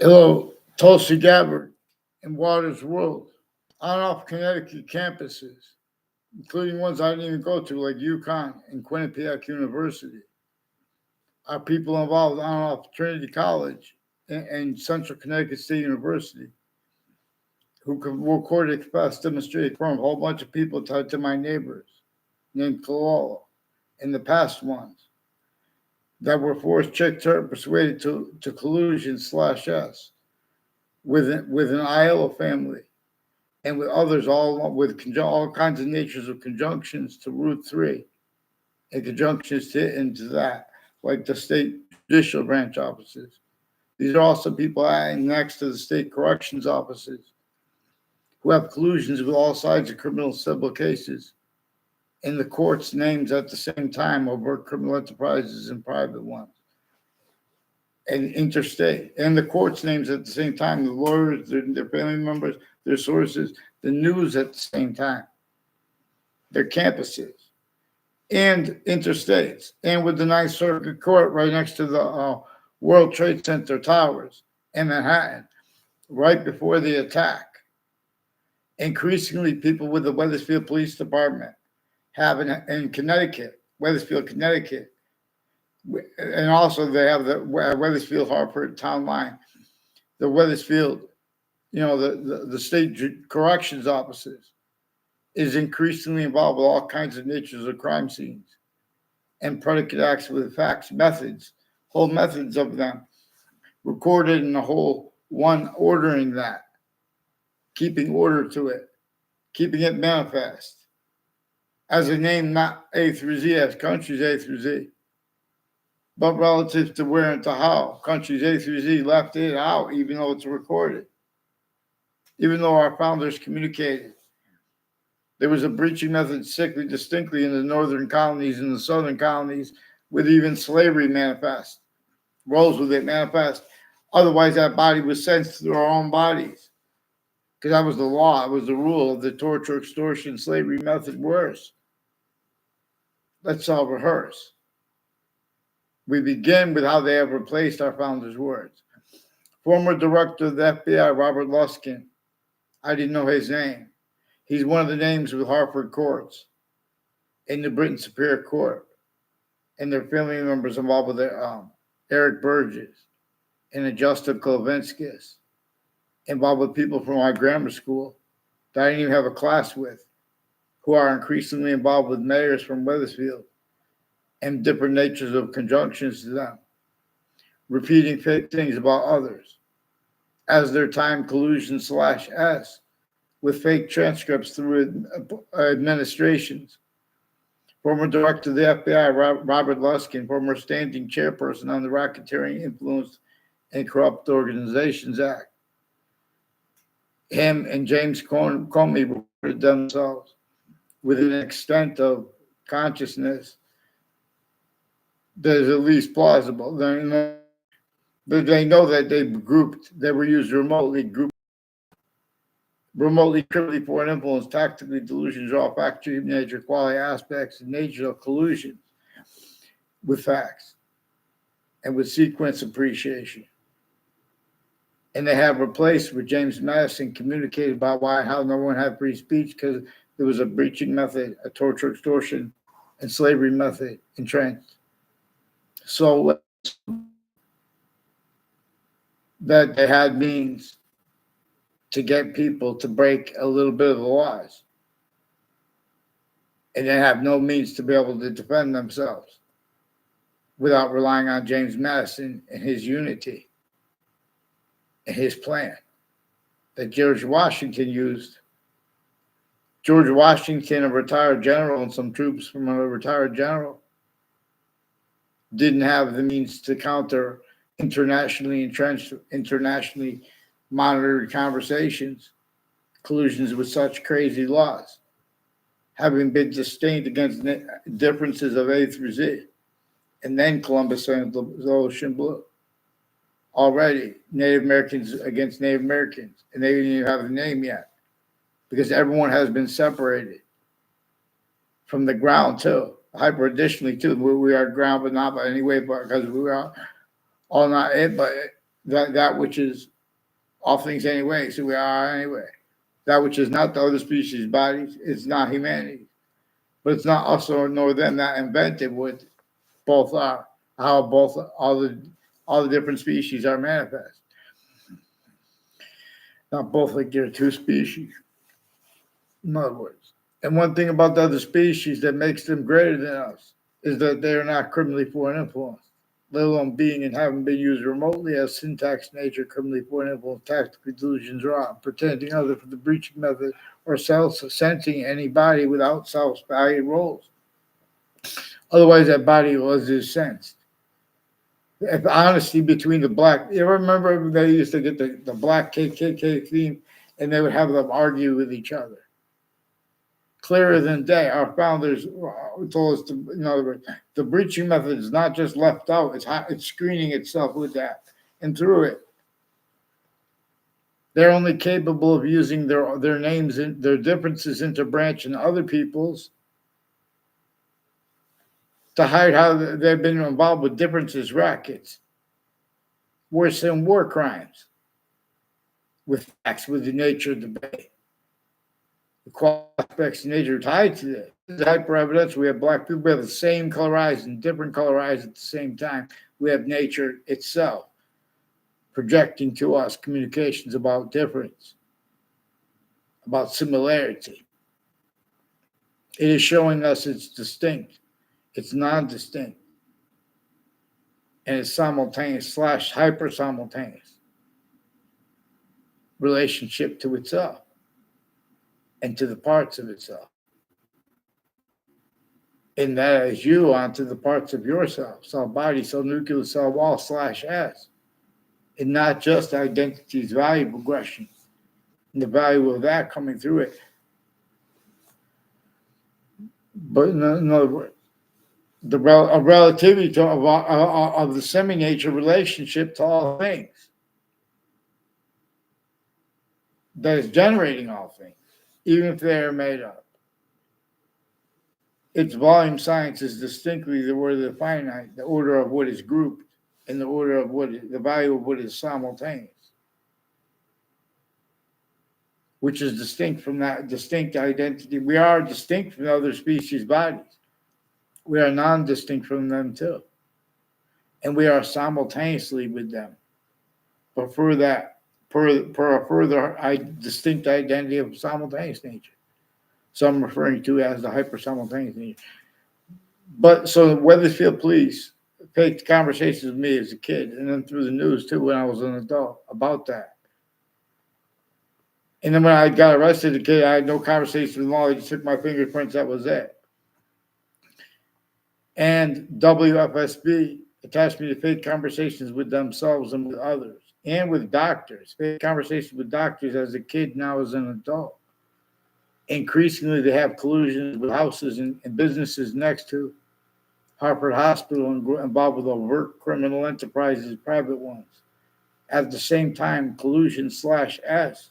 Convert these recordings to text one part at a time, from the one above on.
Hello, Tulsi Gabbard in Waters World. On off Connecticut campuses, including ones I didn't even go to, like UConn and Quinnipiac University, are people involved on off Trinity College and Central Connecticut State University who could record, express, demonstrate from a whole bunch of people tied to my neighbors named Kalala and the past ones that were forced, checked, persuaded to collusion /S with an Iowa family and with others, all with all kinds of natures of conjunctions to Route 3 and conjunctions into that, like the state judicial branch offices. These are also people next to the state corrections offices who have collusions with all sides of criminal civil cases and the court's names at the same time over criminal enterprises and private ones and interstate, and the court's names at the same time, the lawyers, their family members, their sources, the news at the same time, their campuses, and interstates, and with the Ninth Circuit Court right next to the World Trade Center towers in Manhattan, right before the attack. Increasingly, people with the Wethersfield Police Department have in Connecticut, Wethersfield, Connecticut, and also they have the Wethersfield Hartford town line, the Wethersfield, the state corrections offices is increasingly involved with all kinds of natures of crime scenes and predicate acts with facts, methods, whole methods of them recorded in the whole one, ordering that, keeping order to it, keeping it manifest as a name, not A through Z, as countries A through Z, but relative to where and to how countries A through Z left it out, even though it's recorded, even though our founders communicated. There was a breaching method sickly distinctly in the northern colonies and the southern colonies, with even slavery manifest, roles with it manifest. Otherwise, that body was sensed through our own bodies, because that was the law, it was the rule of the torture, extortion, slavery method worse. Let's all rehearse. We begin with how they have replaced our founders' words. Former director of the F.B.I, Robert Luskin, I didn't know his name. He's one of the names with Hartford courts in the Britain Superior Court, and their family members involved with their, Eric Burgess and Adjusta Klovinskis, involved with people from our grammar school that I didn't even have a class with, who are increasingly involved with mayors from Wethersfield and different natures of conjunctions to them, repeating fake things about others as their time collusion /S with fake transcripts through administrations. Former director of the F.B.I, Robert Luskin, former standing chairperson on the Racketeering Influenced and Corrupt Organizations Act. Him and James Comey reported themselves with an extent of consciousness that is at least plausible. They know that they were used remotely, criminally foreign influence, tactically delusions, all factory nature, quality aspects, and nature of collusion with facts and with sequence appreciation. And they have replaced with James Madison communicated about how no one had free speech because there was a breaching method, a torture, extortion, and slavery method entrenched. So that they had means to get people to break a little bit of the laws, and they have no means to be able to defend themselves without relying on James Madison and his unity and his plan that George Washington used. George Washington, a retired general, and some troops from a retired general didn't have the means to counter internationally entrenched, internationally monitored conversations, collusions with such crazy laws, having been sustained against differences of A through Z. And then Columbus sailed the ocean blue. Already, Native Americans against Native Americans, and they didn't even have a name yet, because everyone has been separated from the ground too. Hyper-additionally too, we are ground, but not by any way, but because we are all not it, but that which is all things anyway, so we are anyway. That which is not the other species' bodies, it's not humanity. But it's not also nor them that invented what both are, how both all the different species are manifest. Not both like there are two species, in other words. And one thing about the other species that makes them greater than us is that they are not criminally foreign influenced, let alone being and having been used remotely as syntax, nature, criminally foreign influence, tactical delusions, raw, pretending other for the breaching method, or self-sensing any body without self-valued roles. Otherwise, that body was sensed. If honesty between the black, you remember they used to get the black KKK theme and they would have them argue with each other. Clearer than day, our founders told us, the breaching method is not just left out, it's screening itself with that and through it. They're only capable of using their names and their differences into branch and other people's to hide how they've been involved with differences, rackets, worse than war crimes, with facts, with the nature of debate. The quality aspects of nature tied to this. This is hyper-evidence. We have black people, we have the same color eyes and different color eyes at the same time. We have nature itself projecting to us communications about difference, about similarity. It is showing us it's distinct, it's non-distinct, and it's simultaneous / hyper-simultaneous relationship to itself and to the parts of itself. And that is you onto the parts of yourself, cell body, cell nucleus, cell wall / S. And not just identity's value progression and the value of that coming through it. But in other words, a relativity of the semi-nature relationship to all things that is generating all things, even if they are made up. Its volume science is distinctly the word of the finite, the order of what is grouped, and the order of the value of what is simultaneous, which is distinct from that distinct identity. We are distinct from other species' bodies. We are non-distinct from them too. And we are simultaneously with them. But for that, per a further distinct identity of simultaneous nature. So I'm referring to as the hyper-simultaneous nature. But so Wethersfield police faked conversations with me as a kid and then through the news too when I was an adult about that. And then when I got arrested as a kid, I had no conversation with law. I just took my fingerprints, that was it. And WFSB attached me to fake conversations with themselves and with others and with doctors. Fake conversations with doctors as a kid, now as an adult. Increasingly, they have collusions with houses and businesses next to Harvard Hospital involved with overt criminal enterprises, private ones. At the same time, collusion / S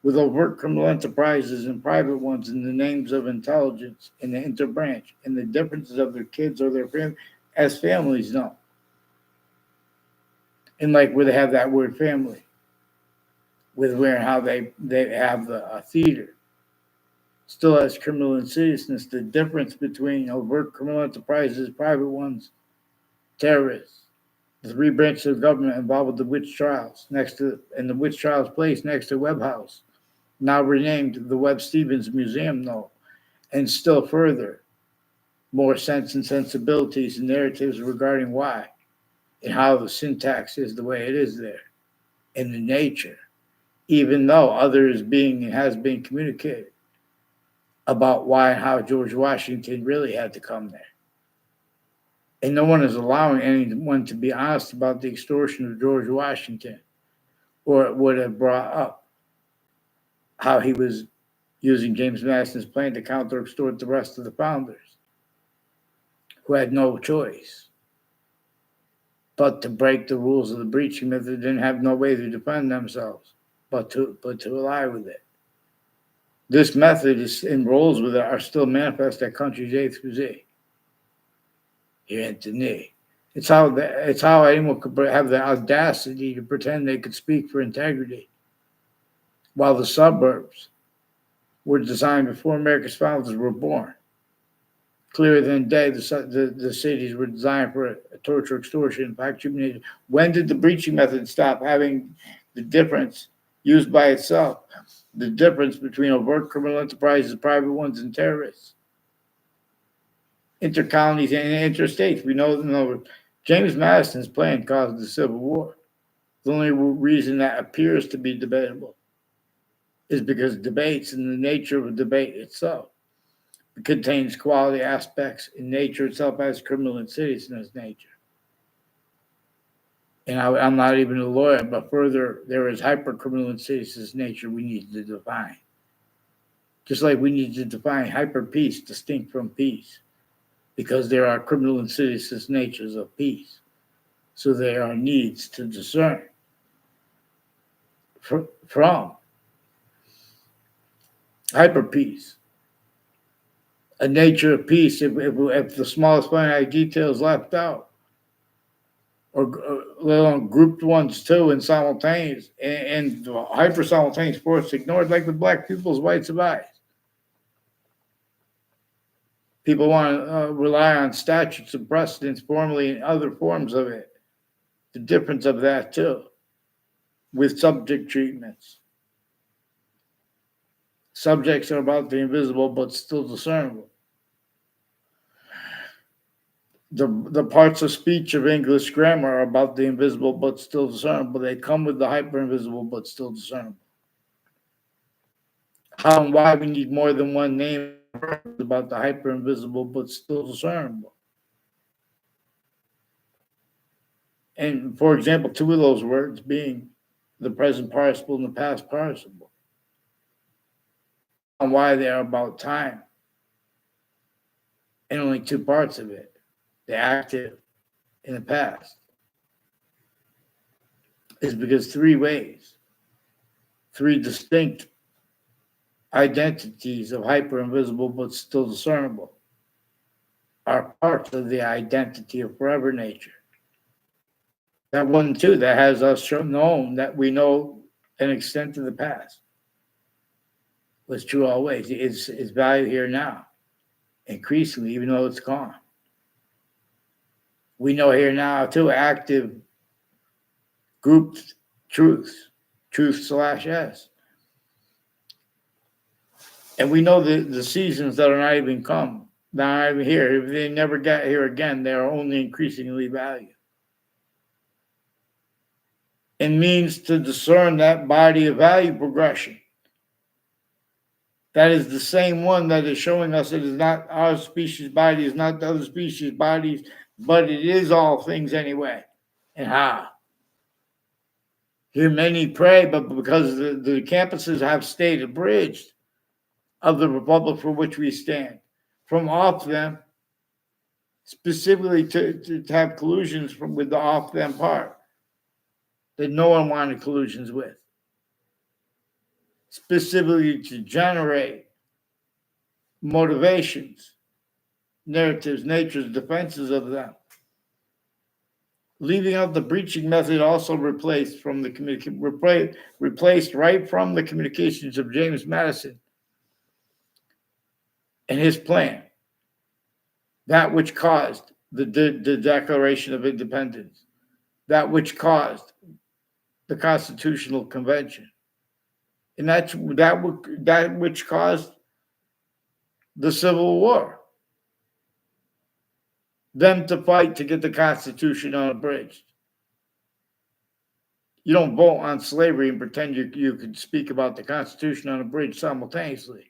with overt criminal enterprises and private ones in the names of intelligence in the interbranch and the differences of their kids or their family, as families know. And like where they have that word family, with where and how they have the theater. Still has criminal insidiousness, the difference between overt criminal enterprises, private ones, terrorists, the three branches of government involved with the witch trials and the witch trials place next to Webb House, now renamed the Webb Stevens Museum, and still further, more sense and sensibilities and narratives regarding why and how the syntax is the way it is there, and the nature, even though has been communicated about why and how George Washington really had to come there. And no one is allowing anyone to be honest about the extortion of George Washington, or it would have brought up how he was using James Madison's plan to counter-extort the rest of the founders, who had no choice but to break the rules of the breaching method. Didn't have no way to defend themselves, but to ally with it. This method and roles with it are still manifest at countries A through Z. Here, Anthony. It's how anyone could have the audacity to pretend they could speak for integrity, while the suburbs were designed before America's founders were born. Clearer than day, the cities were designed for torture, extortion, fact humiliation. When did the breaching method stop having the difference used by itself? The difference between overt criminal enterprises, private ones, and terrorists, intercolonies and interstates. We know James Madison's plan caused the Civil War. The only reason that appears to be debatable is because debates and the nature of a debate itself contains quality aspects in nature itself as criminal insidious in its nature. And I'm not even a lawyer, but further, there is hyper-criminal insidious nature we need to define. Just like we need to define hyper-peace distinct from peace, because there are criminal insidious natures of peace. So there are needs to discern from hyper-peace. A nature of peace, if the smallest finite detail is left out, or let alone grouped ones too, and simultaneous, and hyper simultaneous force ignored, like the black people's rights of eyes. People want to rely on statutes and precedents formally and other forms of it. The difference of that too, with subject treatments. Subjects are about the invisible but still discernible. The parts of speech of English grammar are about the invisible but still discernible. They come with the hyper-invisible but still discernible. How and why we need more than one name about the hyper-invisible but still discernible. And for example, two of those words being the present participle and the past participle. And why they are about time. And only two parts of it, the active and the past, is because three distinct identities of hyper-invisible but still discernible are parts of the identity of forever nature. That one too, that has us known that we know an extent of the past was true always. It's value here now, increasingly, even though it's gone. We know here now too, active grouped truth /S. And we know the seasons that are not even come, not even here. If they never get here again, they are only increasingly valued. And means to discern that body of value progression. That is the same one that is showing us it is not our species body, is not the other species bodies, but it is all things anyway. And how? Here many pray, but because the campuses have stayed abridged of the republic for which we stand, from off them, specifically to have collusions with the off them part that no one wanted collusions with, specifically to generate motivations, narratives, natures, defenses of them. Leaving out the breaching method also replaced right from the communications of James Madison and his plan, that which caused the Declaration of Independence, that which caused the Constitutional Convention, and that which caused the Civil War. Them to fight to get the Constitution unabridged. You don't vote on slavery and pretend you could speak about the Constitution unabridged simultaneously.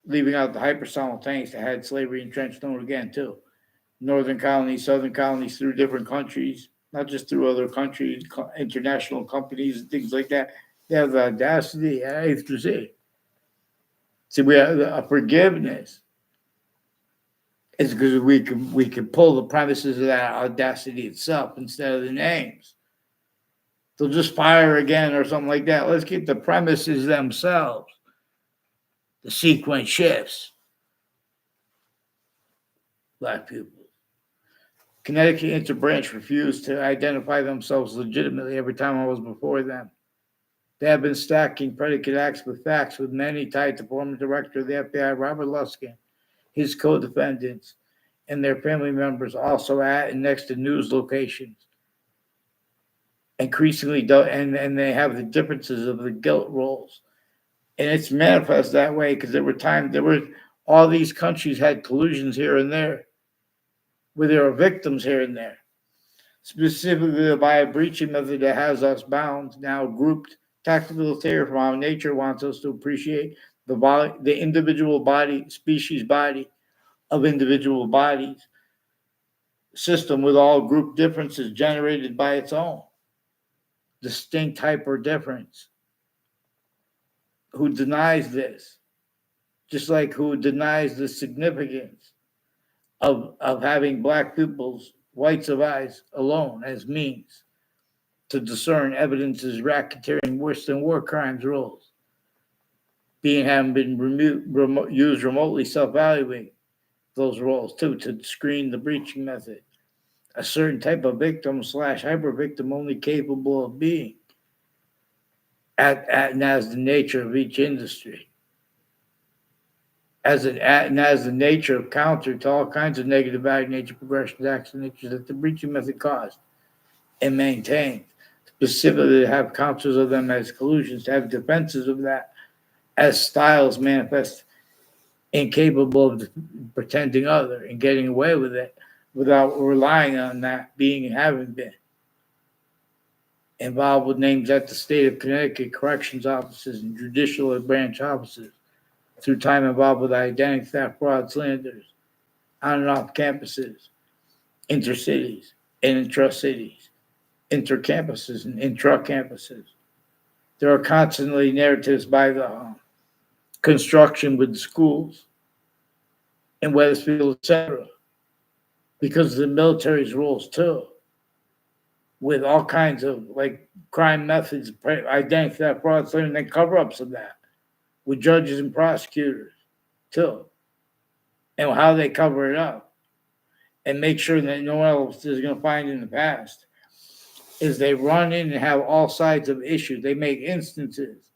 Leaving out the hyper-simultaneous that had slavery entrenched on again, too. Northern colonies, southern colonies, through different countries, not just through other countries, international companies, and things like that. They have the audacity, to see. See, we have a forgiveness. It's because we can pull the premises of that audacity itself instead of the names. They'll just fire again or something like that. Let's get the premises themselves. The sequence shifts. Black pupils. Connecticut Interbranch refused to identify themselves legitimately every time I was before them. They have been stacking predicate acts with facts, with many tied to former director of the FBI, Robert Luskin, his co-defendants, and their family members also at and next to news locations. Increasingly, and they have the differences of the guilt roles. And it's manifest that way because all these countries had collusions here and there, where there are victims here and there. Specifically by a breaching method that has us bound, now grouped tactical theory from how nature wants us to appreciate the individual body, species body of individual bodies, system with all group differences generated by its own distinct hyper difference. Who denies this? Just like who denies the significance of having black people's whites of eyes alone as means to discern evidences racketeering worse than war crimes roles having been used remotely self-evaluate those roles too to screen the breaching method. A certain type of victim / hyper victim only capable of being and as the nature of each industry. As the nature of counter to all kinds of negative value nature progressions, acts, and natures that the breaching method caused and maintained. Specifically, to have counters of them as collusions, to have defenses of that as styles manifest incapable of pretending other and getting away with it without relying on that being and having been. Involved with names at the state of Connecticut corrections offices and judicial branch offices, through time involved with identity theft, fraud, slanders, on and off campuses, intercities and intra-cities, inter-campuses and intra-campuses. There are constantly narratives by the construction with the schools in Wethersfield, etc., because of the military's roles too, with all kinds of like crime methods, identity theft, fraud, slanders, and cover-ups of that, with judges and prosecutors too, and how they cover it up and make sure that no one else is going to find in the past is they run in and have all sides of issues. They make instances,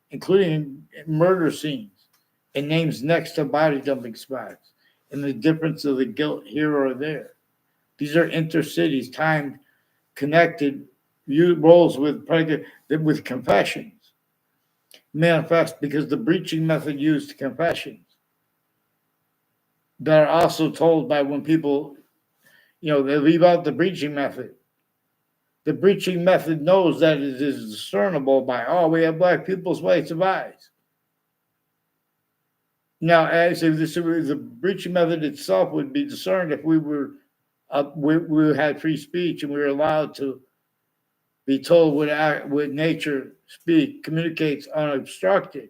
including murder scenes and names next to body dumping spots and the difference of the guilt here or there. These are intercities, timed, connected roles with confessions manifest because the breaching method used confessions that are also told by when people, they leave out the breaching method. The breaching method knows that it is discernible by, we have black people's whites of eyes. Now, as if the breaching method itself would be discerned if we had free speech and we were allowed to be told what nature communicates unobstructed.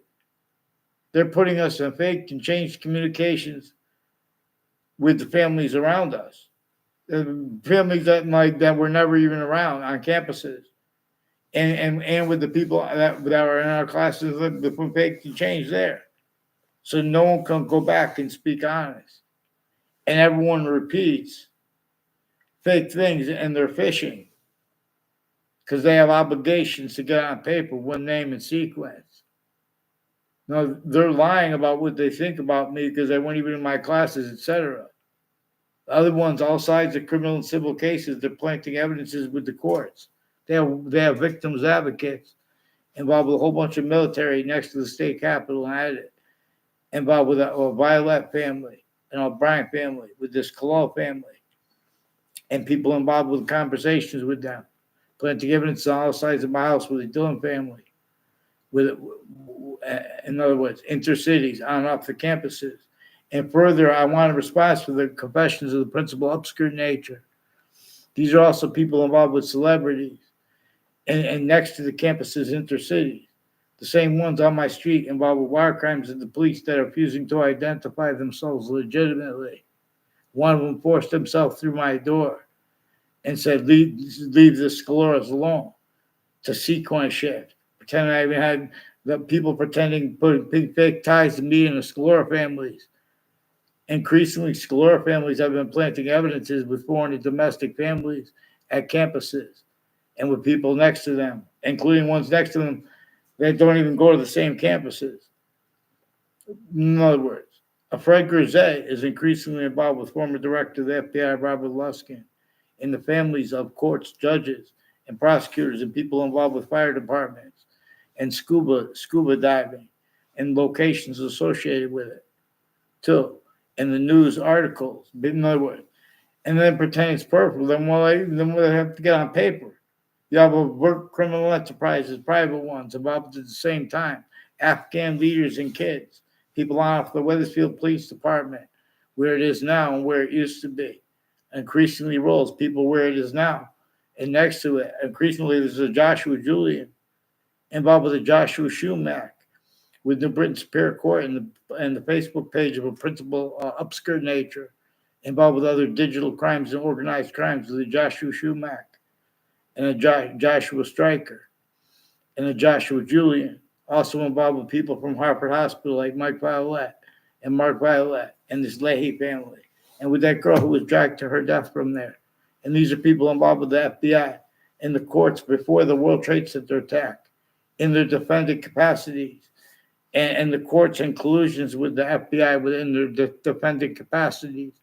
They're putting us in fake and changed communications with the families around us, the families that were never even around on campuses, and with the people that were in our classes, the fake and change there, so no one can go back and speak honest, and everyone repeats fake things, and they're fishing because they have obligations to get on paper one name and sequence. No, they're lying about what they think about me because they weren't even in my classes, etc. The other ones, all sides of criminal and civil cases, they're planting evidences with the courts. They have victims advocates involved with a whole bunch of military next to the state capitol and at it, involved with a Violet family, an O'Brien family, with this Collusion family, and people involved with conversations with them, planting evidence on all sides of my house with the Dillon family, in other words, intercities on and off the campuses. And further, I want a response for the confessions of the principal obscure nature. These are also people involved with celebrities and next to the campuses intercities. The same ones on my street involved with wire crimes and the police that are refusing to identify themselves legitimately. One of them forced himself through my door and said, leave the Scaloras alone, to sequence shift. Pretending I even had the people putting fake ties to me and the Scalora families Increasingly, Scalera families have been planting evidences with foreign and domestic families at campuses and with people next to them, including ones next to them that don't even go to the same campuses. In other words, Fred Grisette is increasingly involved with former director of the FBI, Robert Luskin, in the families of courts, judges, and prosecutors and people involved with fire departments and scuba diving and locations associated with it, too, in the news articles. In other words, and then pretend it's perfect. Then what I have to get on paper. You have work criminal enterprises, private ones, involved at the same time. Afghan leaders and kids, people off the Wethersfield Police Department, where it is now and where it used to be. Increasingly rolls people where it is now. And next to it, increasingly, there's a Joshua Julian involved with a Joshua Schumacher with New Britain Superior Court and the Facebook page of a principal upskirt nature involved with other digital crimes and organized crimes with a Joshua Schumacher and a Joshua Stryker and a Joshua Julian, also involved with people from Harvard Hospital like Mike Violet and Mark Violet and this Leahy family, and with that girl who was dragged to her death from there. And these are people involved with the FBI and the courts before the World Trade Center attack in their defendant capacities, and the courts and collusions with the FBI within their defendant capacities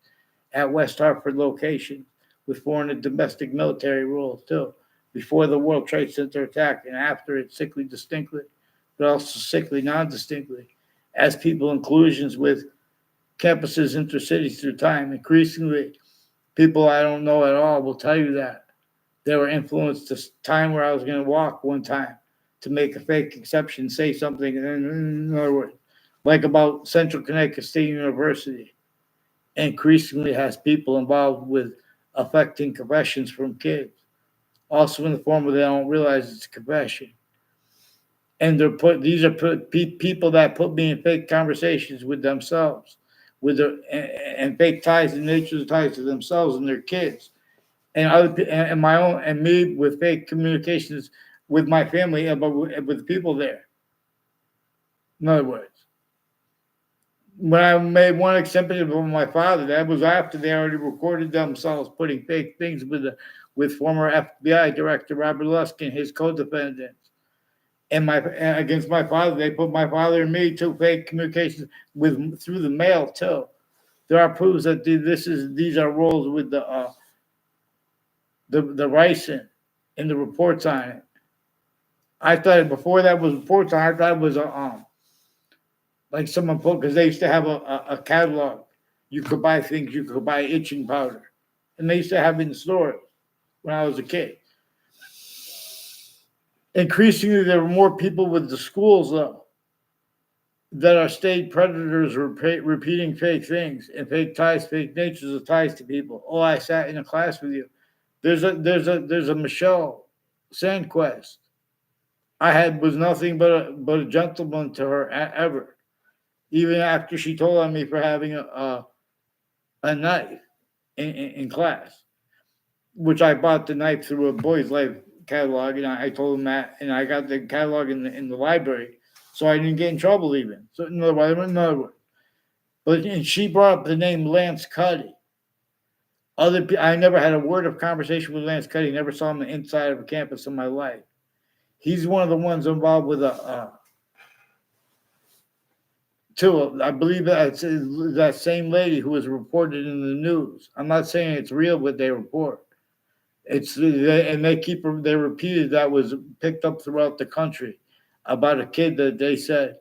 at West Hartford location with foreign and domestic military rules too, before the World Trade Center attack and after it, sickly distinctly, but also sickly non-distinctly, as people in collusions with campuses, intercities through time. Increasingly, people I don't know at all will tell you that they were influenced to time where I was going to walk one time to make a fake exception, say something, in other words, like about Central Connecticut State University, increasingly has people involved with affecting confessions from kids, also in the form of they don't realize it's a confession. And these are people that put me in fake conversations with themselves, with their and fake ties and nature of ties to themselves and their kids, and other and my own and me with fake communications with my family and with people there. In other words, when I made one exception with my father, that was after they already recorded themselves putting fake things with former FBI director Robert Luskin and his co-defendants. And against my father, they put my father and me to fake communications through the mail too. There are proofs that these are roles with the ricin and the reports on it. I thought before that was reports on it, I thought it was like someone put, because they used to have a catalog. You could buy things, you could buy itching powder. And they used to have it in stores when I was a kid. Increasingly, there were more people with the schools, though, that are state predators repeating fake things and fake ties, fake natures of ties to people. Oh, I sat in a class with you. There's a Michelle Sandquist. Was nothing but a gentleman to her ever, even after she told on me for having a knife in class, which I bought the knife through a Boys Life catalog, and I told him that, and I got the catalog in the library, so I didn't get in trouble even. So in other words, and she brought up the name Lance Cuddy. I never had a word of conversation with Lance Cuddy. Never saw him on the inside of a campus in my life. He's one of the ones involved with I believe that's that same lady who was reported in the news. I'm not saying it's real what they report. They repeated that was picked up throughout the country about a kid that they said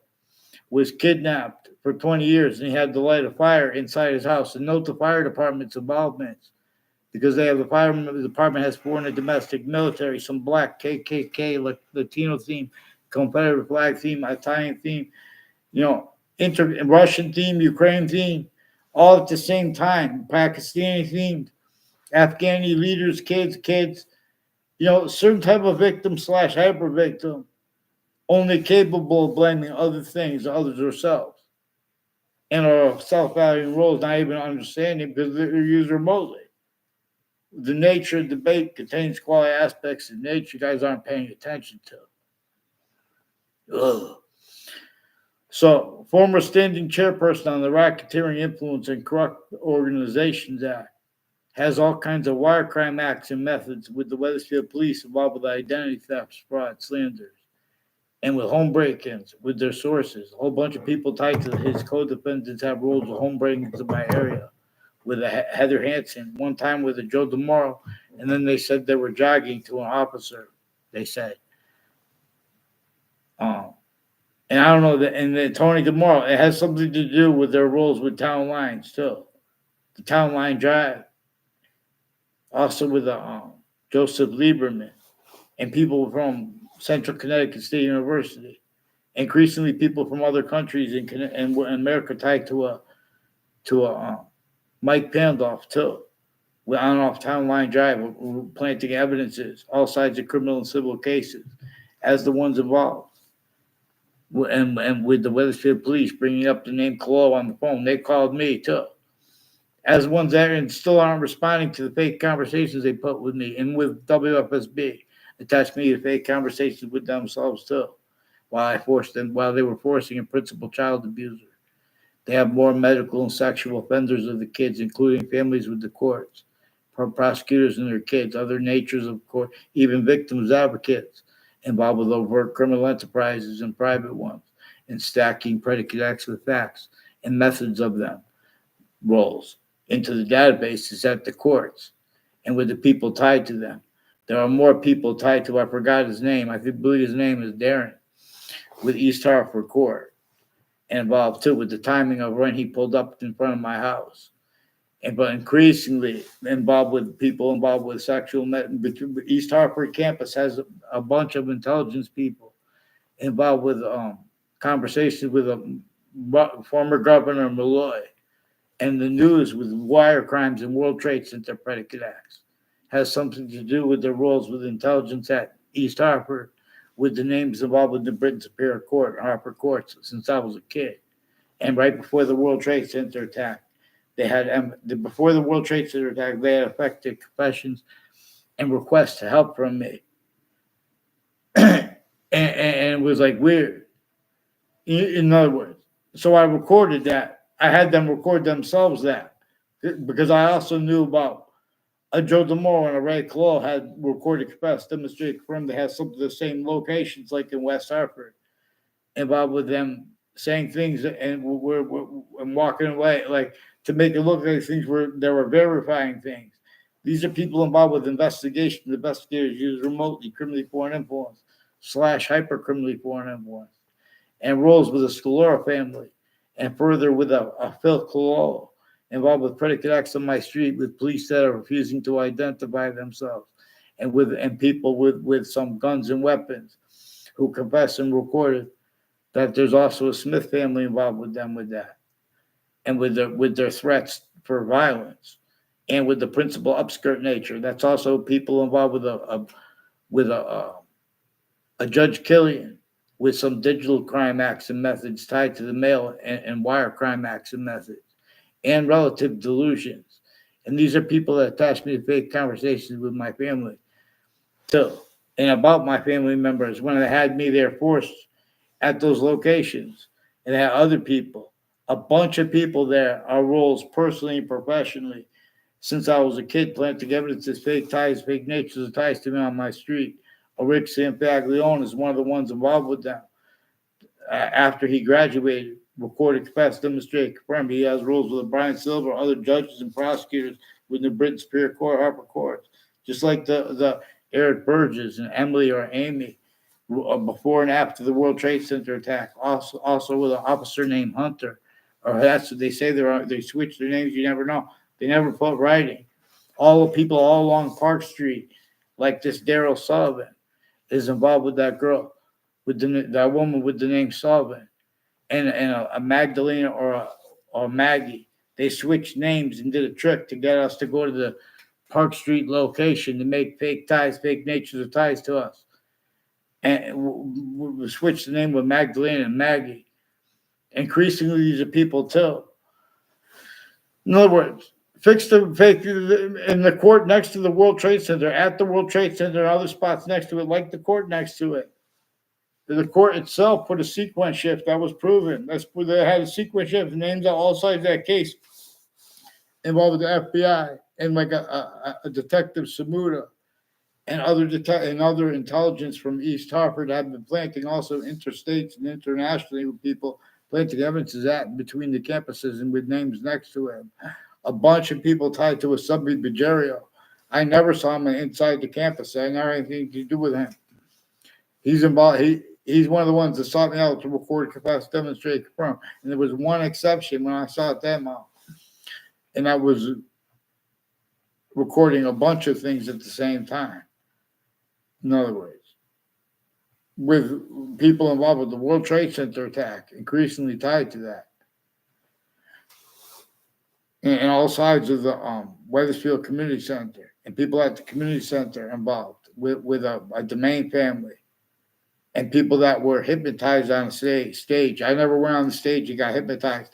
was kidnapped for 20 years and he had to light a fire inside his house. And note the fire department's involvement because the fire department has foreign and domestic military, some black KKK, Latino theme, Confederate flag theme, Italian theme, Russian theme, Ukraine theme, all at the same time, Pakistani themed, Afghani leaders, kids, certain type of victim / hyper victim, only capable of blaming other things, others themselves, and are self-valuing roles, not even understanding because they're used remotely. The nature of debate contains quality aspects of nature you guys aren't paying attention to. Ugh. So, former standing chairperson on the Racketeering Influence and Corrupt Organizations Act has all kinds of wire crime acts and methods with the Wethersfield police involved with identity thefts, fraud, slanders, and with home break-ins with their sources. A whole bunch of people tied to his co-defendants have roles with home break-ins in my area with a Heather Hansen, one time with a Joe DeMoro, and then they said they were jogging to an officer, they said. And I don't know, and then Tony DeMoro, it has something to do with their roles with Town Lines, too. The Town Line Drive. Also with Joseph Lieberman and people from Central Connecticut State University. Increasingly, people from other countries in America tied to a Mike Pandolf, too. On and off Town Line Drive, planting evidences, all sides of criminal and civil cases, as the ones involved. And with the Wethersfield police bringing up the name Colo on the phone, they called me too. As ones there and still aren't responding to the fake conversations they put with me and with WFSB, attached me to fake conversations with themselves too, while they were forcing a principal child abuser. They have more medical and sexual offenders of the kids, including families with the courts, prosecutors and their kids, other natures of court, even victims advocates involved with overt criminal enterprises and private ones, and stacking predicate acts with facts and methods of them roles into the databases at the courts and with the people tied to them. There are more people tied to, I forgot his name, I believe his name is Darren, with East Hartford Court, and involved too with the timing of when he pulled up in front of my house. But increasingly involved with people involved with sexual. East Hartford campus has a bunch of intelligence people involved with conversations with former Governor Malloy, and the news with wire crimes and World Trade Center predicate acts has something to do with their roles with intelligence at East Hartford, with the names involved with the Britain Superior Court, Hartford Courts, since I was a kid, and right before the World Trade Center attack. They had before the World Trade Center attack, they had effective confessions and requests to help from me, and it was like weird. In other words, so I recorded that. I had them record themselves that because I also knew about a Joe DeMoro and a Ray Clough had recorded confessed, demonstrated, confirmed they had some of the same locations like in West Hartford, involved with them saying things and we're walking away like to make it look like things were verifying things. These are people involved with investigation. The investigators use remotely criminally foreign influence / hyper criminally foreign influence and roles with the Scalora family and further with a Phil Colo involved with predicate acts on my street with police that are refusing to identify themselves and people with some guns and weapons who confess and recorded that there's also a Smith family involved with them with that, and with their threats for violence, and with the principal upskirt nature. That's also people involved with a Judge Killian with some digital crime acts and methods tied to the mail and wire crime acts and methods, and relative delusions. And these are people that attach me to fake conversations with my family too, and about my family members when they had me there forced at those locations, and had other people, a bunch of people there, our roles personally and professionally, since I was a kid, planting evidences, fake ties, fake natures of ties to me on my street. Rick Sanfaglione is one of the ones involved with them. After he graduated, recorded, confessed, demonstrated, confirmed he has rules with Brian Silver, other judges and prosecutors with the Britain Superior Court, Harper Courts, just like the Eric Burgess and Emily or Amy, before and after the World Trade Center attack, also with an officer named Hunter, or that's what they say. They switch their names. You never know. They never put writing. All the people all along Park Street, like this Daryl Sullivan, is involved with that girl, with that woman with the name Sullivan, and a Magdalena or Maggie. They switched names and did a trick to get us to go to the Park Street location to make fake ties, fake natures of ties to us. And we switched the name with Magdalena and Maggie. Increasingly, these are people too. In other words, fix the fake in the court next to the World Trade Center, at the World Trade Center, and other spots next to it, like the court next to it. The court itself put a sequence shift that was proven. They had a sequence shift, names on all sides of that case involved with the FBI and like a detective Samuda and other intelligence from East Hartford have been planting also interstates and internationally with people planting evidences at between the campuses and with names next to him. A bunch of people tied to a Subby Bajerio. I never saw him inside the campus. I never had anything to do with him. He's involved. He's one of the ones that sought me out to record, confess, demonstrate, confirm. And there was one exception when I saw it that month, and I was recording a bunch of things at the same time. In other words, with people involved with the World Trade Center attack, increasingly tied to that, and all sides of the Weathersfield Community Center, and people at the community center involved with a Domain family. And people that were hypnotized on the stage. I never went on the stage and got hypnotized.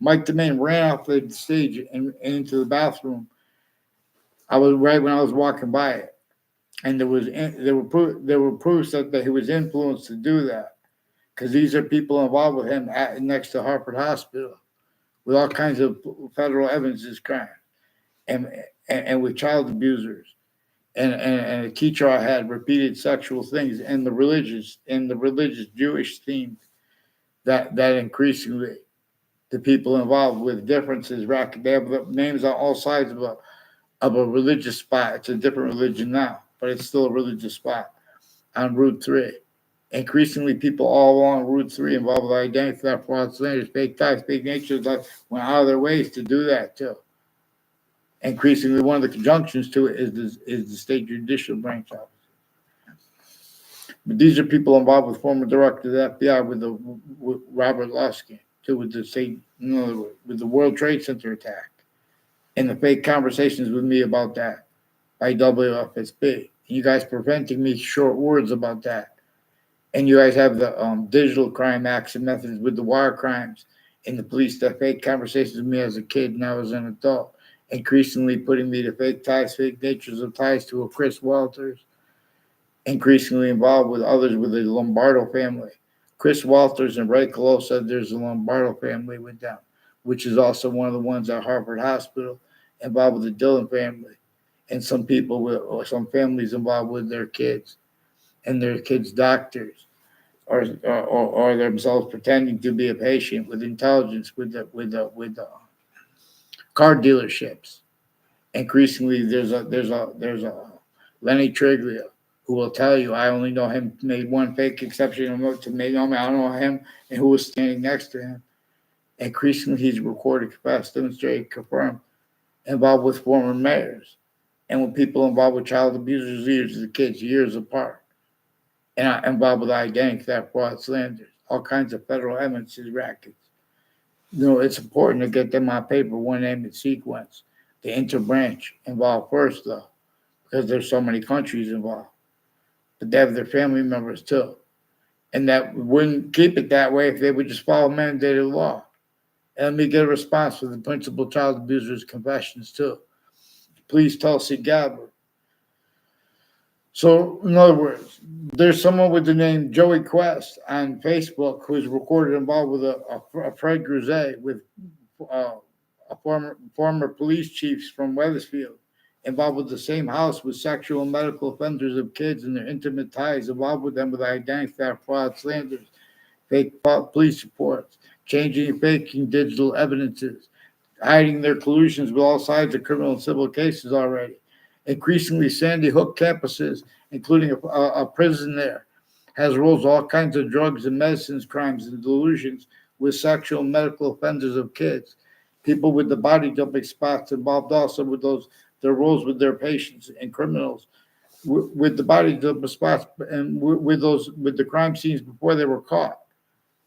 Mike Domain ran off the stage and into the bathroom. I was right when I was walking by it, and there were proofs that he was influenced to do that, because these are people involved with him next to Hartford Hospital, with all kinds of federal evidence of crime, and with child abusers. And a teacher I had repeated sexual things, and the religious Jewish theme that increasingly the people involved with differences they have names on all sides of a religious spot. It's a different religion now, but it's still a religious spot on Route 3. Increasingly, people all along Route 3 involved with identity theft, fraud, slanders, fake ties, fake natures, went out of their ways to do that too. Increasingly, one of the conjunctions to it is the state judicial branch office. But these are people involved with former director of the FBI with Robert Luskin, too, with the state, with the World Trade Center attack, and the fake conversations with me about that by WFSB. You guys preventing me short words about that, and you guys have the digital crime acts and methods with the wire crimes, and the police that fake conversations with me as a kid and I was an adult. Increasingly putting me to fake ties, fake natures of ties to a Chris Walters, increasingly involved with others with the Lombardo family. Chris Walters and Ray Colo said there's a Lombardo family with them, which is also one of the ones at Hartford Hospital, involved with the Dillon family, and some families involved with their kids and their kids' doctors, or themselves pretending to be a patient with intelligence with the car dealerships. Increasingly, there's a Lenny Triglia who will tell you, I only know him, made one fake exception to me. I don't know him and who was standing next to him. Increasingly, he's recorded, confessed, demonstrated, confirmed, involved with former mayors and with people involved with child abusers, years of the kids, years apart, and involved with identity theft, fraud, slanders, all kinds of federal evidences, rackets. It's important to get them on paper, one name and sequence. The interbranch involved first, though, because there's so many countries involved. But they have their family members, too. And that wouldn't keep it that way if they would just follow mandated law. And let me get a response for the principal child abuser's confessions, too. Please, Tulsi Gabbard. So, in other words, there's someone with the name Joey Quest on Facebook who's recorded involved with a Fred Grisey, with a former police chiefs from Weathersfield, involved with the same house with sexual and medical offenders of kids and their intimate ties, involved with them with identity theft, fraud, slanders, fake police reports, changing and faking digital evidences, hiding their collusions with all sides of criminal and civil cases already. Increasingly, Sandy Hook campuses, including a prison there, has roles all kinds of drugs and medicines, crimes and delusions with sexual and medical offenders of kids. People with the body dumping spots involved also with their roles with their patients and criminals with the body dumping spots and with the crime scenes before they were caught,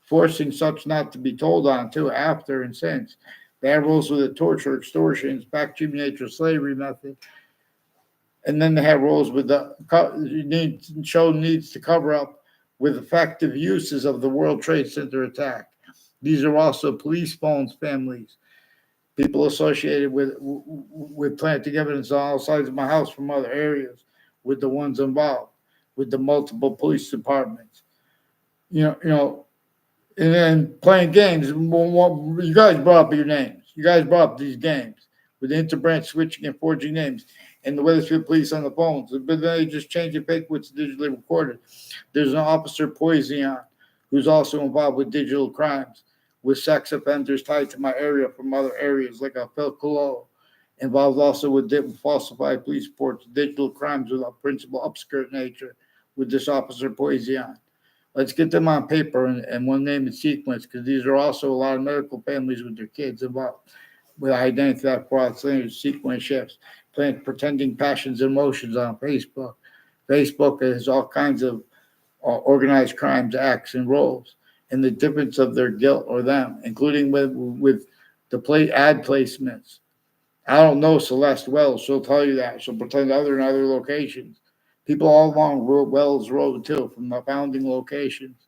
forcing such not to be told on too after and since. They have roles with the torture, extortions, back human nature, slavery method. And then they have roles with needs to cover up with effective uses of the World Trade Center attack. These are also police phones families, people associated with planting evidence on all sides of my house from other areas, with the ones involved, with the multiple police departments, you know, and then playing games. You guys brought up your names. You guys brought up these games with interbranch switching and forging names, and the Wethersfield police on the phones. But then they just change and pick what's digitally recorded. There's an officer Poison who's also involved with digital crimes, with sex offenders tied to my area from other areas, like a Phil Colo, involved also with falsified police reports, digital crimes with a principal upskirt nature with this officer Poison. Let's get them on paper and one name and sequence, because these are also a lot of medical families with their kids involved with identity theft, fraud, slander, sequence shifts, pretending passions and emotions on Facebook. Facebook has all kinds of organized crimes, acts, and roles, and the difference of their guilt or them, including with the ad placements. I don't know Celeste Wells. She'll tell you that. She'll pretend other in other locations. People all along Wells Road, too, from the founding locations,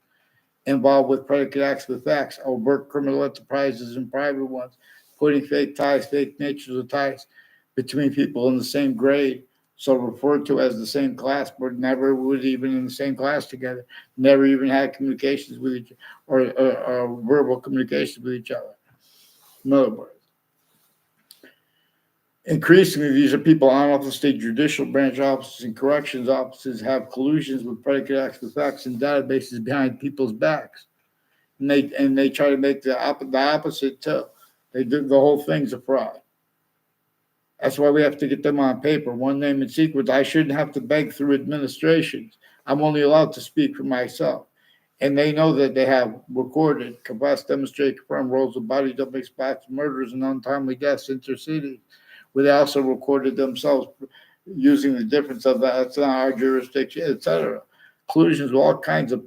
involved with predicate acts with facts, overt criminal enterprises and private ones, putting fake ties, fake natures of ties between people in the same grade, so referred to as the same class, but never was even in the same class together, never even had communications with each or verbal communications with each other. In other words, increasingly, these are people on off the state judicial branch offices and corrections offices have collusions with predicate acts with facts and databases behind people's backs. And they try to make the opposite too. They do the whole thing's a fraud. That's why we have to get them on paper, one name and sequence. I shouldn't have to beg through administrations. I'm only allowed to speak for myself. And they know that they have recorded, confessed, demonstrated, confirmed roles of body dumping, spots, murders, and untimely deaths intercity, where they also recorded themselves using the difference of that. It's not our jurisdiction, etc. Collusions with all kinds of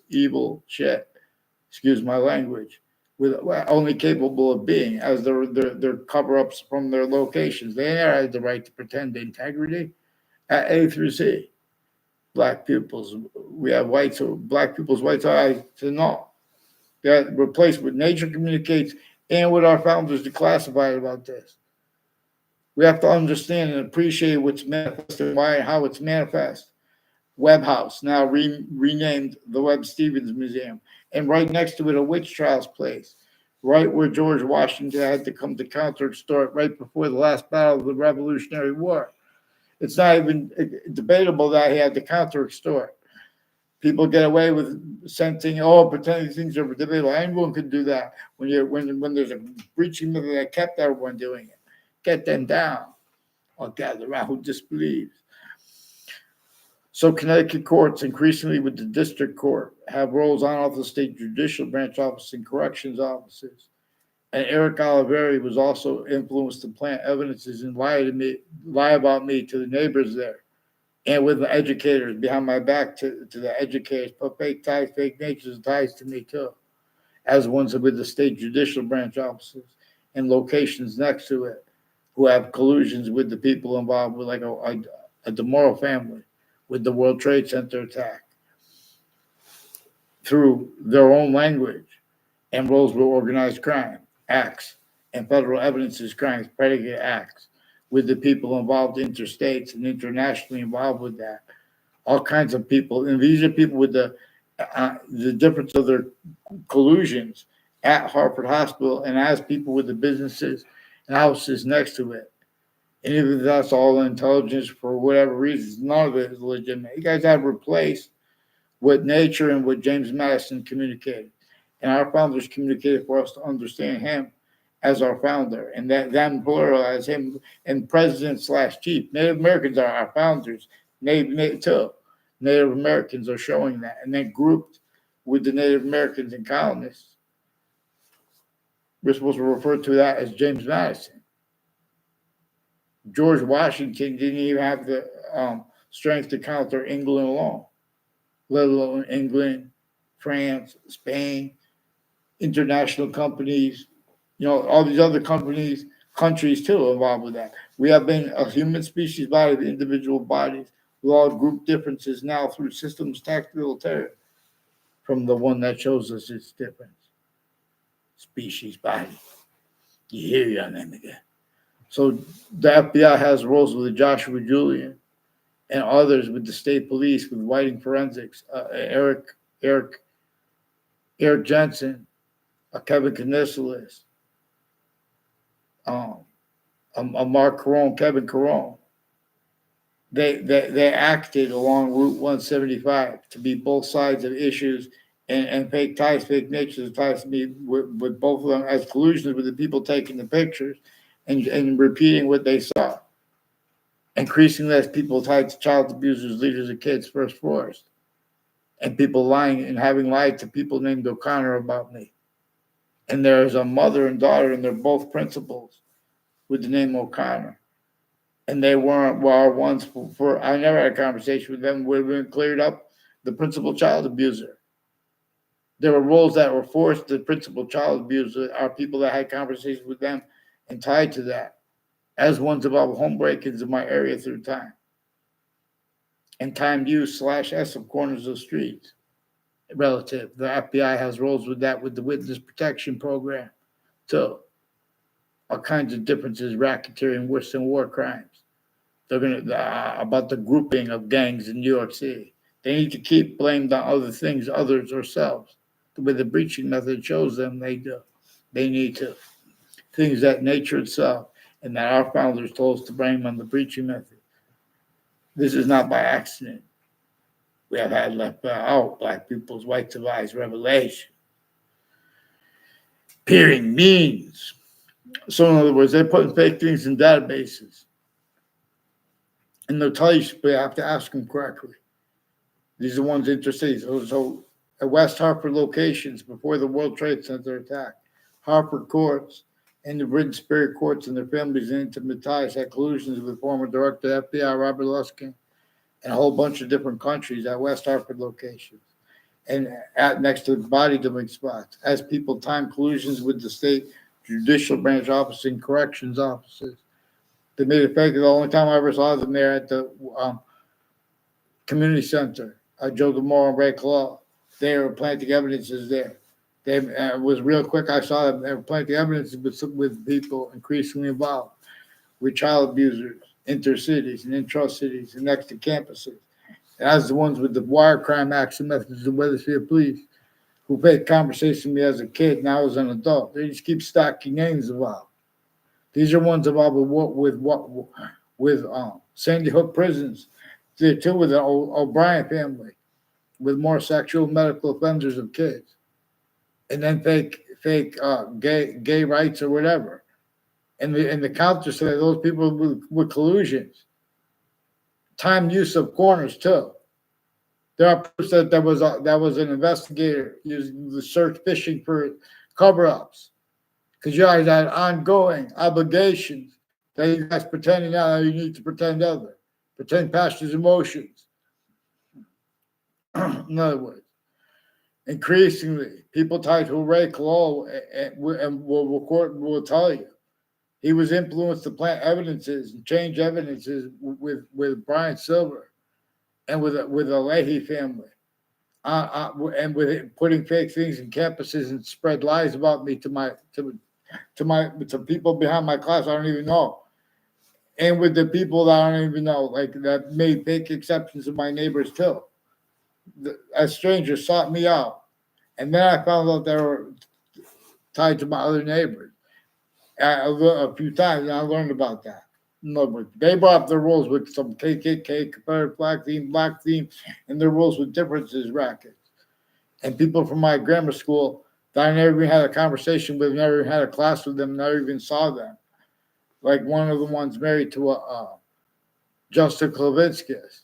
evil shit. Excuse my language. With only capable of being as their cover-ups from their locations. They never had the right to pretend integrity at A through Z. Black pupils, we have whites, black people's whites eyes to know. They're replaced with nature communicates and what our founders declassified about this. We have to understand and appreciate what's manifest and why and how it's manifest. Webb House, now renamed the Webb Stevens Museum, and right next to it, a witch trials place, right where George Washington had to come to counter-extort right before the last battle of the Revolutionary War. It's not even debatable that he had to counter-extort. People get away with sensing, pretending things are debatable. Anyone can do that when there's a breaching method that kept everyone doing it. Get them down or gather around who disbelieves. So Connecticut courts, increasingly with the district court, have roles on off the state judicial branch office and corrections offices. And Eric Oliveri was also influenced to plant evidences and lie about me to the neighbors there. And with the educators behind my back to the educators, put fake ties, fake natures ties to me too, as ones with the state judicial branch offices and locations next to it, who have collusions with the people involved with like a DeMoro family with the World Trade Center attack through their own language and roles with organized crime, acts, and federal evidences crimes, predicate acts with the people involved interstates and internationally involved with that. All kinds of people. And these are people with the difference of their collusions at Hartford Hospital and as people with the businesses and houses next to it. And if that's all intelligence for whatever reasons, none of it is legitimate. You guys have replaced what nature and what James Madison communicated. And our founders communicated for us to understand him as our founder, and that them plural as him and president/chief. Native Americans are our founders. Native Americans are showing that, and then grouped with the Native Americans and colonists, we're supposed to refer to that as James Madison. George Washington didn't even have the strength to counter England alone, let alone England, France, Spain, international companies, all these other countries too involved with that. We have been a human species body, the individual bodies, with all group differences now through systems tactical terror from the one that shows us its difference. Species body. You hear your name again. So the FBI has roles with Joshua Julian and others with the state police with Whiting Forensics, Eric Eric Jensen, Kevin Kanisalis, a Mark Carone, Kevin Carone. They acted along Route 175 to be both sides of issues and fake ties, fake natures, ties to be with both of them as collusions with the people taking the pictures and repeating what they saw. Increasingly as people tied to child abusers, leaders of kids, first floors, and people lying and having lied to people named O'Connor about me. And there's a mother and daughter, and they're both principals with the name O'Connor. And they weren't our ones for I never had a conversation with them. Would have been cleared up the principal child abuser. There were roles that were forced. The principal child abuser are people that had conversations with them and tied to that as ones about home break-ins in my area through time. And time use / S of corners of streets relative. The FBI has roles with that with the witness protection program. So all kinds of differences, racketeering, worse than war crimes. They're gonna about the grouping of gangs in New York City. They need to keep blamed on other things, others or selves. The way the breaching method shows them they do. They need to. Things that nature itself and that our founders told us to blame on the breaching method. This is not by accident. We have had left out black people's white device revelation. Peering means. So in other words, they're putting fake things in databases. And they'll tell you, but you have to ask them correctly. These are ones interested. So at West Hartford locations before the World Trade Center attack, Hartford courts and the Britain Superior Courts and their families in intimate ties had collusions with former director of the FBI, Robert Luskin, and a whole bunch of different countries at West Hartford locations. And next to body dumping spots, as people time collusions with the state judicial branch office and corrections offices. They made it fake. The only time I ever saw them there at the community center, Joe DeMore and Ray Claw. They were planting evidences there. They was real quick. I saw them. They were planting evidences with people increasingly involved with child abusers, intercities and intra-cities and next to campuses. As the ones with the wire crime action methods of Wethersfield police who paid conversation with me as a kid, now as an adult. They just keep stacking names involved. These are ones involved with Sandy Hook prisons. There too with the O'Brien family, with more sexual medical offenders of kids, and then fake gay rights or whatever, and the counter say those people with collusions, time use of corners too. There are proofs that there was an investigator using the search fishing for cover-ups. Because you guys had ongoing obligations that you guys pretending now you need to pretend other. Pretend past his emotions. In other words, increasingly, people tied to Ray Clow and will tell you he was influenced to plant evidences and change evidences with Brian Silver and with the Leahy family. And with putting fake things in campuses and spread lies about me to people behind my class I don't even know, and with the people that I don't even know, like that made fake exceptions of my neighbors too. As strangers sought me out, and then I found out they were tied to my other neighbors a few times, and I learned about that. No, they brought up their rules with some KKK, Confederate flag theme, black theme, and their rules with differences, rackets. And people from my grammar school that I never even had a conversation with, never even had a class with them, never even saw them. Like one of the ones married to Justin Klavinskis.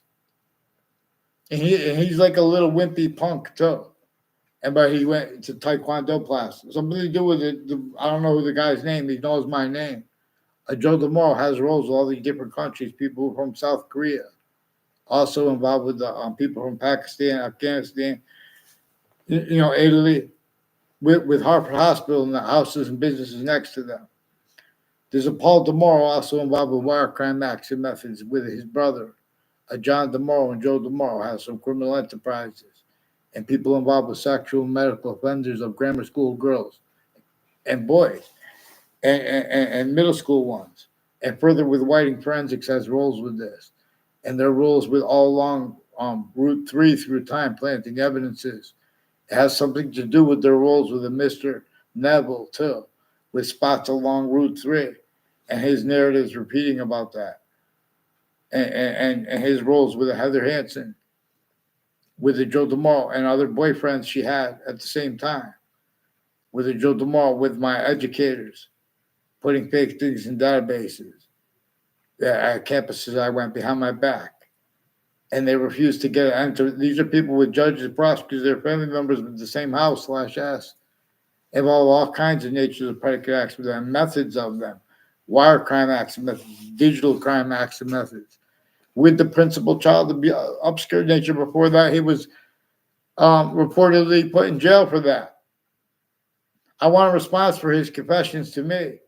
And he's like a little wimpy punk too. But he went to Taekwondo class. Something to do with it. I don't know who the guy's name. He knows my name. Joe DeMore has roles with all these different countries. People from South Korea, also involved with the people from Pakistan, Afghanistan, Italy, with Hartford Hospital and the houses and businesses next to them. There's a Paul DeMore also involved with wire crime action methods with his brother, John DeMore, and Joe DeMore has some criminal enterprises, and people involved with sexual and medical offenders of grammar school girls and boys. And middle school ones, and further with Whiting Forensics has roles with this, and their roles with all along Route 3 through time, planting evidences It has something to do with their roles with a Mr. Neville, too, with spots along Route 3, and his narratives repeating about that, and his roles with Heather Hansen, with the Joe DeMauro, and other boyfriends she had at the same time, with the Joe DeMauro, with my educators, putting fake things in databases at campuses I went behind my back. And they refused to get enter. These are people with judges, prosecutors, their family members with the same house /S. Involve all kinds of natures of predicate acts with them, methods of them, wire crime acts and methods, digital crime acts and methods. With the principal child to be obscure nature. Before that, he was reportedly put in jail for that. I want a response for his confessions to me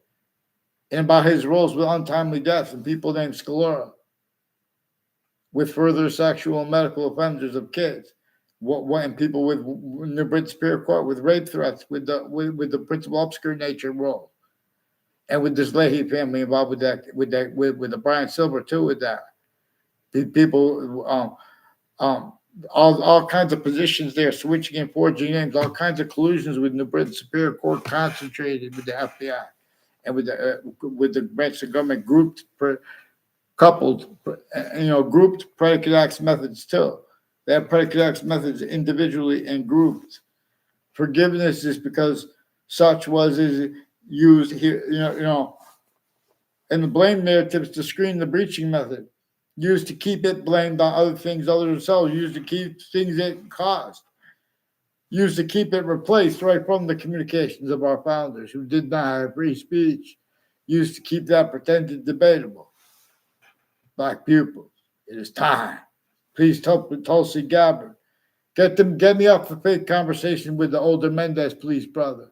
and about his roles with untimely death and people named Scalora, with further sexual and medical offenders of kids, and people with in the British Superior Court with rape threats, with the principal obscure nature role, and with this Leahy family involved with the Brian Silver too, with that. People, all kinds of positions there, switching and forging names, all kinds of collusions with the British Superior Court, concentrated with the FBI and with the branch of government grouped. Coupled, grouped predicate acts methods too. They have predicate acts methods individually and grouped. Forgiveness is because such is used here, and the blame narratives to screen the breaching method, used to keep it blamed on other things other than themselves, used to keep things it caused, used to keep it replaced right from the communications of our founders who did not have free speech, used to keep that pretended debatable. Black pupils, it is time. Please tell Tulsi Gabbard, get me up for fake conversation with the older Mendez police brother,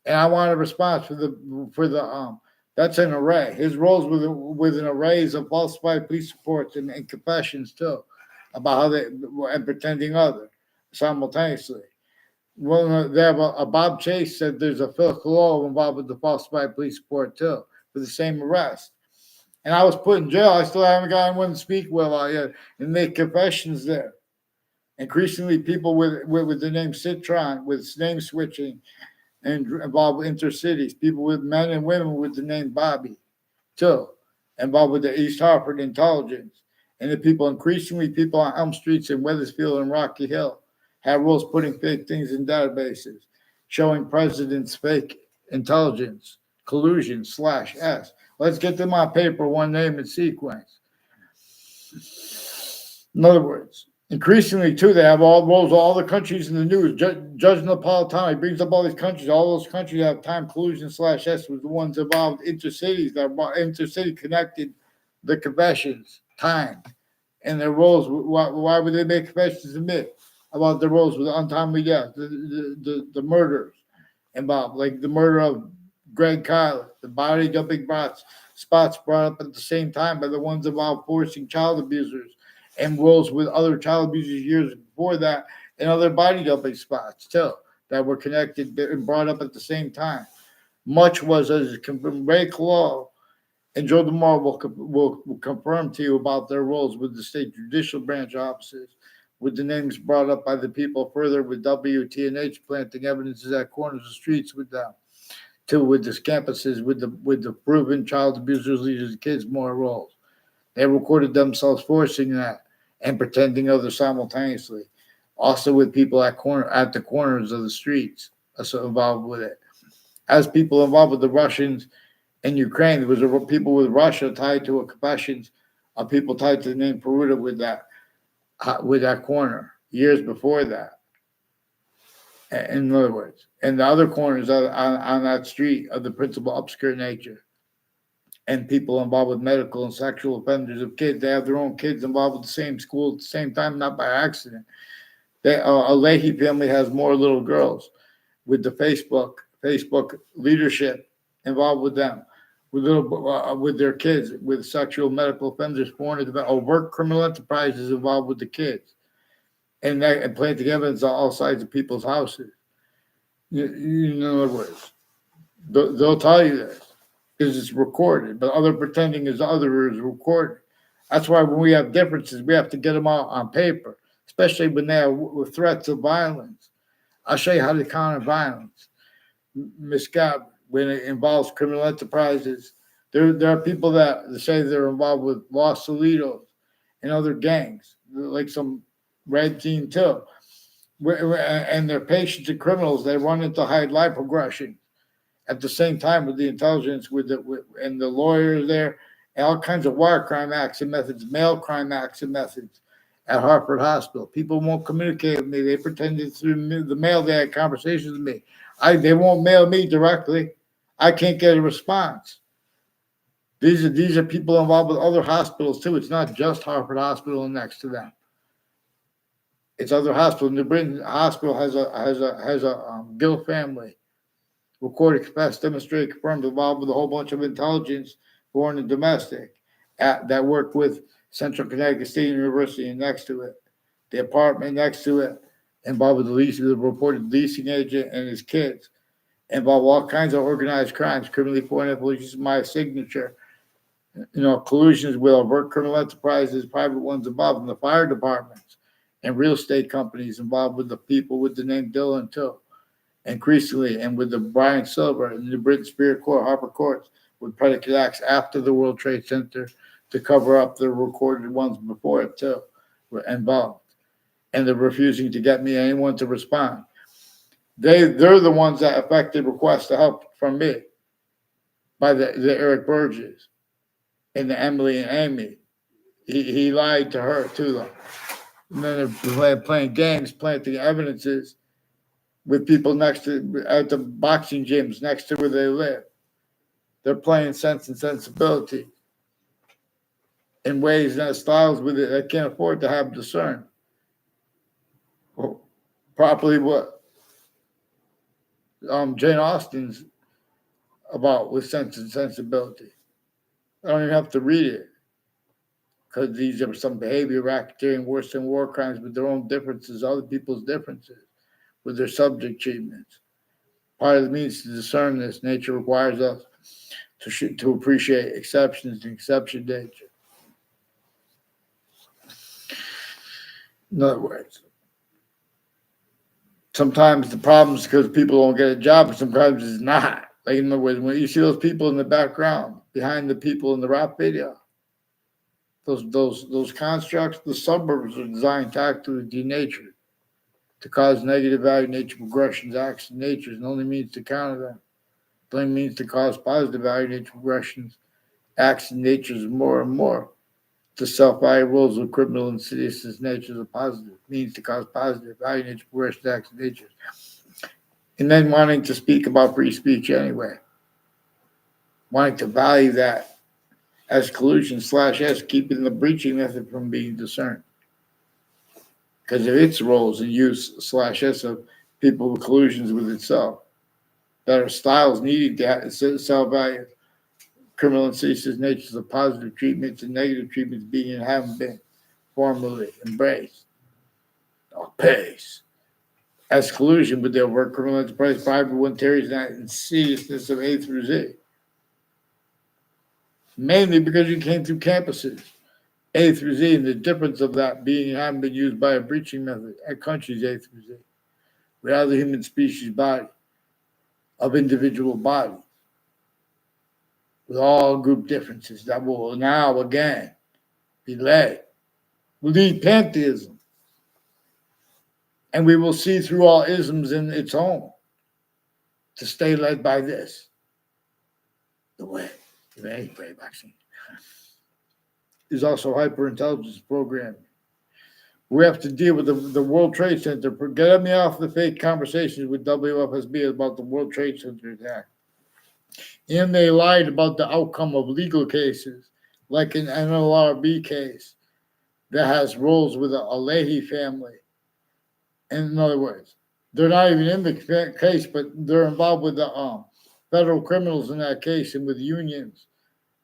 and I want a response for the that's an array. His roles with an arrays of falsified police reports and confessions too, about how they and pretending other simultaneously. Well, they have a Bob Chase said there's a Phil Collusion involved with the falsified police report too for the same arrest. And I was put in jail. I still haven't gotten one to speak well yet and make confessions there. Increasingly, people with the name Citron, with name switching, and involved with intercities. People with men and women with the name Bobby, too, involved with the East Hartford intelligence. And the people on Elm Streets in Weathersfield and Rocky Hill have roles putting fake things in databases, showing presidents fake intelligence, collusion /S. Let's get them on paper, one name and sequence. In other words, increasingly, too, they have all roles, all the countries in the news. Judge Napolitano, he brings up all these countries. All those countries have time collusion /S with the ones involved intercities that are intercity connected, the confessions, time, and their roles. Why would they make confessions admit about their roles with untimely death, the murders involved, like the murder of Greg Kyler, the body dumping spots brought up at the same time by the ones involved forcing child abusers, and roles with other child abusers years before that, and other body dumping spots too that were connected and brought up at the same time. Much was as Ray Collusion and Joe DeMauro will confirm to you about their roles with the state judicial branch offices, with the names brought up by the people further with WTNH planting evidences at corners of streets with them. Too, with the campuses, with the proven child abusers, leaders, kids, more roles. They recorded themselves forcing that and pretending others simultaneously. Also with people at the corners of the streets involved with it. As people involved with the Russians in Ukraine, there was people with Russia tied to a confessions of people tied to the name Peruta with that corner years before that. In other words, and the other corners on that street of the principal obscure nature, and people involved with medical and sexual offenders of kids. They have their own kids involved with the same school at the same time, not by accident. A Leahy family has more little girls with the Facebook leadership involved with them, with their kids, with sexual medical offenders, overt criminal enterprises involved with the kids. And planting evidence on all sides of people's houses. In other words, they'll tell you this because it's recorded, but other pretending is recorded. That's why when we have differences, we have to get them out on paper, especially when they have threats of violence. I'll show you how to counter violence. Miss Gabbard, when it involves criminal enterprises, there are people that say they're involved with Los Solitos and other gangs, like some red team too. And they're patients and criminals. They run into high life progression at the same time with the intelligence, and the lawyers there, and all kinds of wire crime acts and methods, mail crime acts and methods at Hartford Hospital. People won't communicate with me. They pretend through the mail they had conversations with me. They won't mail me directly. I can't get a response. These are people involved with other hospitals too. It's not just Hartford Hospital and next to them. It's other hospitals. New Britain Hospital has a Gill family. Recorded, confessed, demonstrated, confirmed, involved with a whole bunch of intelligence, foreign and domestic, that work with Central Connecticut State University and next to it, the apartment next to it, involved with the reported leasing agent and his kids, involved all kinds of organized crimes, criminally foreign influence, my signature, collusions with overt criminal enterprises, private ones involved in the fire departments, and real estate companies involved with the people with the name Dillon too. Increasingly, and with the Brian Silver and the Britain Superior Court, Harper Courts, with predicate acts after the World Trade Center to cover up the recorded ones before it too, were involved. And they're refusing to get me anyone to respond. They're the ones that affected requests to help from me by the Eric Burgess and the Emily and Amy. He lied to her to them. And then they're playing games, planting evidences with people next to at the boxing gyms next to where they live. They're playing Sense and Sensibility in ways and styles with it that can't afford to have discerned properly what Jane Austen's about with Sense and Sensibility. I don't even have to read it because these are some behavior racketeering worse than war crimes with their own differences, other people's differences, with their subject treatments. Part of the means to discern this nature requires us to appreciate exceptions and exception nature. In other words, sometimes the problem is because people don't get a job, but sometimes it's not. Like in other words, when you see those people in the background, behind the people in the rap video, those constructs, the suburbs are designed to act to denatured, to cause negative value nature progressions, acts and natures, and only means to counter them. It only means to cause positive value nature progressions, acts and natures more and more. The self-value rules of criminal insidious natures are positive, means to cause positive value nature progressions, acts and natures. And then wanting to speak about free speech anyway. Wanting to value that as collusion /S, keeping the breaching method from being discerned. Because of its roles in use /S of people with collusions with itself, that are styles needing to have self-value, criminal insidious natures of positive treatments and negative treatments being and haven't been formally embraced or pays. As collusion with the overt criminal enterprise, private one carries that insidiousness of A through Z. Mainly because you came through campuses, A through Z, and the difference of that being and having been used by a breaching method at countries A through Z. We are the human species body of individual bodies with all group differences that will now again be led. Will lead pantheism. And we will see through all isms in its own to stay led by this. The way of any vaccine. Is also hyper-intelligence programming. We have to deal with the World Trade Center. Get me off the fake conversations with WFSB about the World Trade Center attack. And they lied about the outcome of legal cases, like an NLRB case that has roles with a Leahy family. And in other words, they're not even in the case, but they're involved with the federal criminals in that case and with unions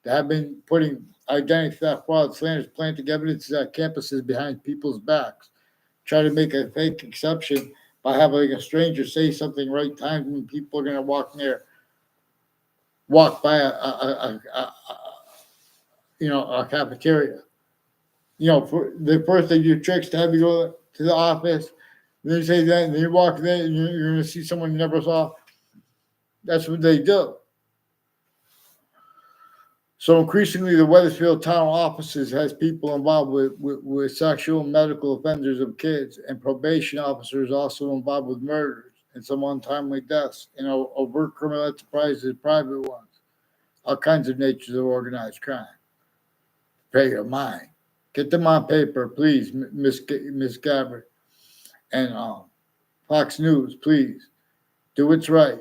that have been putting identity theft, fraud, slanders, planting evidence at campuses behind people's backs. Try to make a fake exception by having a stranger say something right time when people are going to walk by a cafeteria. For the first thing you tricks to have you go to the office, They say that, and then you walk in there, and you're going to see someone you never saw. That's what they do. So increasingly, the Wethersfield town offices has people involved with sexual and medical offenders of kids, and probation officers also involved with murders and some untimely deaths, and overt criminal enterprises, private ones, all kinds of natures of organized crime. Pay your mind. Get them on paper, please, Miss Gabbard, and Fox News, please do what's right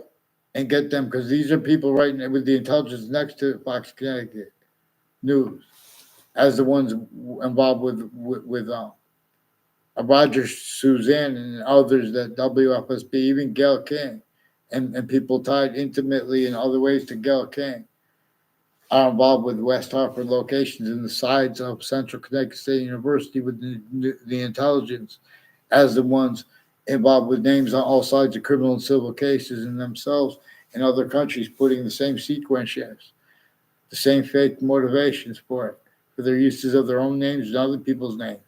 and get them, because these are people writing with the intelligence next to Fox Connecticut News as the ones involved with Roger Suzanne and others that WFSB, even Gail King, and people tied intimately in other ways to Gail King are involved with West Hartford locations in the sides of Central Connecticut State University with the intelligence as the ones involved with names on all sides of criminal and civil cases in themselves and other countries putting the same sequences, the same fake motivations for it, for their uses of their own names and other people's names.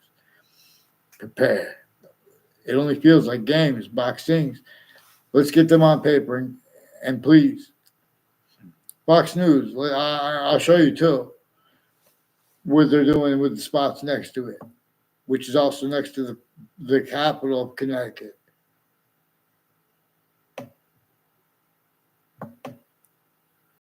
Prepare. It only feels like games, box things. Let's get them on paper and please. Fox News, I'll show you too what they're doing with the spots next to it, which is also next to the capital of Connecticut.